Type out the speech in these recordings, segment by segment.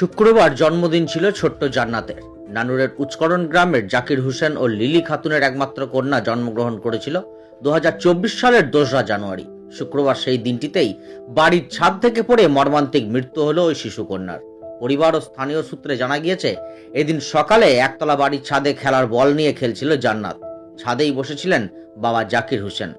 শুক্রবার জন্মদিন ছিল ছোট্ট জান্নাতের। নানুরের উচকরণ গ্রামের জাকির হোসেন ও লিলি খাতুনের একমাত্র কন্যা জন্মগ্রহণ করেছিল 2024 সালের 2রা জানুয়ারি। শুক্রবার সেই দিনটিতেই বাড়ির ছাদ থেকে পড়ে মর্মান্তিক মৃত্যু হলো ওই শিশু কন্যার। পরিবার ও স্থানীয় সূত্রে জানা গিয়েছে, এদিন সকালে একতলা বাড়ির ছাদে খেলার বল নিয়ে খেলছিল জান্নাত। ছাদেই বসেছিলেন বাবা জাকির হোসেন।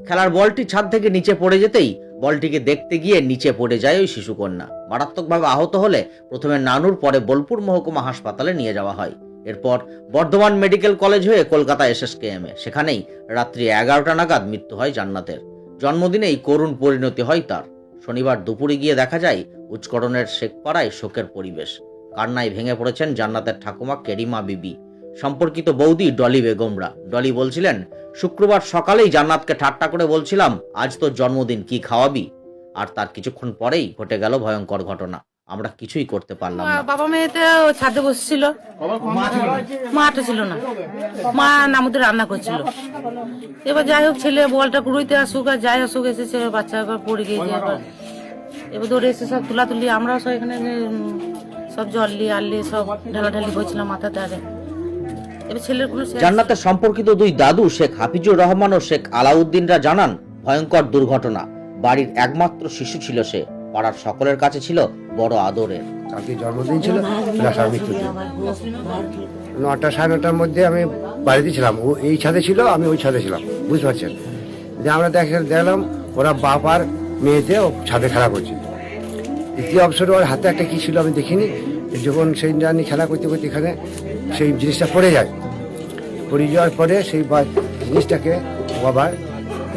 খেলার বলটি ছাদ থেকে নিচে পড়ে যেতেই বলটিকে দেখতে গিয়ে নিচে পড়ে যায় ওই শিশুকন্যা। মারাত্মকভাবে আহত হলে প্রথমে নানুর, পরে বোলপুর মহকুমা হাসপাতালে নিয়ে যাওয়া হয়। এরপর বর্ধমান মেডিকেল কলেজ হয়ে কলকাতা SSKM-এ। সেখানেই রাত্রি 11টা নাগাদ মৃত্যু হয় জান্নাতের। জন্মদিনেই করুণ পরিণতি হয় তার। শনিবার দুপুরে গিয়ে দেখা যায় উচকরণের শেখপাড়ায় শোকের পরিবেশ। কান্নায় ভেঙে পড়েছেন জান্নাতের ঠাকুমা কেরিমা বিবি, সম্পর্কিত বৌদি ডলি বেগমরা। ডলি বলছিলেন, শুক্রবার সকালেই জান্নাতকে ঠাট্টা করে বলছিলাম, আজ তোর জন্মদিন, কি খাওয়াবি? আর তার কিছুক্ষণ পরেই ঘটে গেল ভয়ঙ্কর ঘটনা। আমরা কিছুই করতে পারলাম না। বাবা মেয়েতে ছাদে বসছিল, মাটা ছিল না, মা নামুতে রান্না করছিল। এবার যাই হোক, ছেলে বলটা কুড়িতে আসুক আর যাই আসুক, এসেছে বাচ্চা একবার পড়ে গিয়েছে। এবার দৌড়ে এসে সব তুলাতুলি, আমরাও সব এখানে সব জল নিয়ে আনলে সব ঢালাঢালি হয়েছিলাম মাথাতে। আগে এবার ছেলের কোনো জান্নাতের সম্পর্কিত দুই দাদু শেখ হাফিজুর রহমান ও শেখ আলাউদ্দিনরা জানান, ভয়ঙ্কর দুর্ঘটনা। বাড়ির একমাত্র শিশু ছিল সে, পাড়ার সকলের কাছে ছিল বড় আদরের। কালকে জন্মদিন ছিল, মৃত্যুদিন। 9টা সাড়ে 9টার মধ্যে আমি বাড়িতে ছিলাম, ও এই ছাদে ছিল, আমি ওই ছাদে ছিলাম, বুঝতে পারছেন। যে আমরা দেখলাম ওরা বাপ আর মেয়েতে ও ছাদে খেলা করছে। দ্বিতীয় অবসরে ওর হাতে একটা কি ছিল আমি দেখিনি। যখন সেই জানি খেলা করতে করতে এখানে সেই জিনিসটা পড়ে যায়, পড়ে যাওয়ার পরে সেই জিনিসটাকে ও আবার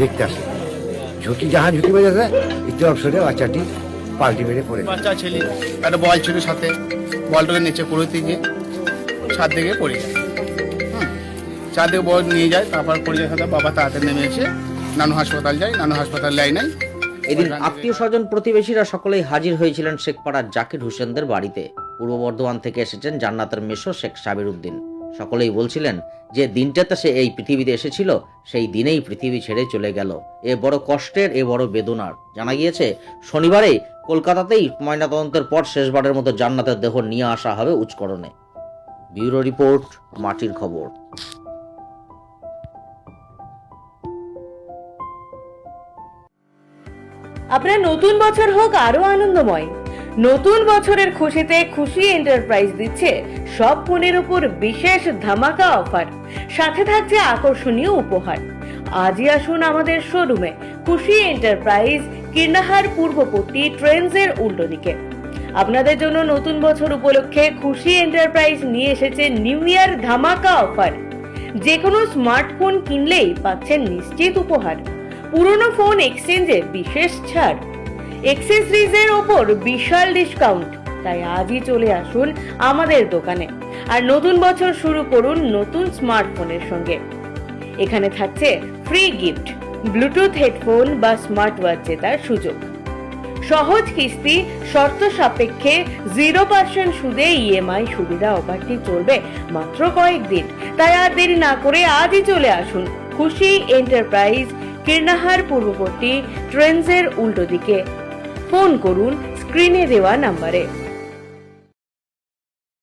দেখতে আসে। ঝুঁকি মেরে যায়, দ্বিতীয় অবসরে বাচ্চাটি পাল্টি মেরে পড়ে। বাচ্চা ছেলে একটা বল ছিল সাথে, বলটাকে নিচে পড়তে গিয়ে ছাদ থেকে পড়ে যায়। ছাদ থেকে বল নিয়ে যায়, তারপর পড়ে যায় সাথে। বাবা তাড়াতাড়ি নেমে এসে নানু হাসপাতাল যায়, নানু হাসপাতাল লাই নাই। এদিন আত্মীয় স্বজন প্রতিবেশীরা সকলেই হাজির হয়েছিলেন শেখপাড়ার জাকির হোসেনদের বাড়িতে। পূর্ব বর্ধমান থেকে এসেছেন জান্নাতের মেসো শেখ সাবির উদ্দিন। সকলেই বলছিলেন যে দিনটাতে সে এই পৃথিবীতে এসেছিল, সেই দিনেই পৃথিবী ছেড়ে চলে গেল। এ বড় কষ্টের, এ বড় বেদনার। জানা গিয়েছে, শনিবারে কলকাতাতেই ময়নাতদন্তের পর শেষবারের মতো জান্নাতের দেহ নিয়ে আসা হবে উচকরণে। ব্যুরো রিপোর্ট, মাটির খবর। আপনার নতুন বছর হোক আরো আনন্দময়। নতুন বছরের খুশিতে খুশি এন্টারপ্রাইজ দিচ্ছে সব ফোনের উপর বিশেষ ধামাকা অফার, সাথে থাকছে আকর্ষণীয় উপহার। আজই আসুন আমাদের শোরুমে, খুশি এন্টারপ্রাইজ, কীর্ণাহার পূর্বপট্টি, ট্রেন্ডসের উল্টো দিকে। আপনাদের জন্য নতুন বছর উপলক্ষে খুশি এন্টারপ্রাইজ নিয়ে এসেছে নিউ ইয়ার ধামাকা অফার। যে কোনো স্মার্টফোন কিনলেই পাচ্ছেন নিশ্চিত উপহার। পুরনো ফোন এক্সচেঞ্জে বিশেষ ছাড়, অ্যাক্সেসরিজের ওপর বিশাল ডিসকাউন্ট। তাই আজই চলে আসুন আমাদের দোকানে আর নতুন বছর শুরু করুন নতুন স্মার্টফোনের সঙ্গে। এখানে থাকছে ফ্রি গিফট, ব্লুটুথ হেডফোন বা স্মার্ট ওয়াচ জেতার সুযোগ। সহজ কিস্তি, শর্ত সাপেক্ষে 0% সুদে EMI সুবিধা। অফারটি চলবে মাত্র কয়েকদিন, তাই আর দেরি না করে আজই চলে আসুন খুশি এন্টারপ্রাইজ, কীর্ণাহার পূর্ববর্তী, ট্রেন্ডসের উল্টো দিকে। ফোন করুন স্ক্রিনে দেওয়া নাম্বারে।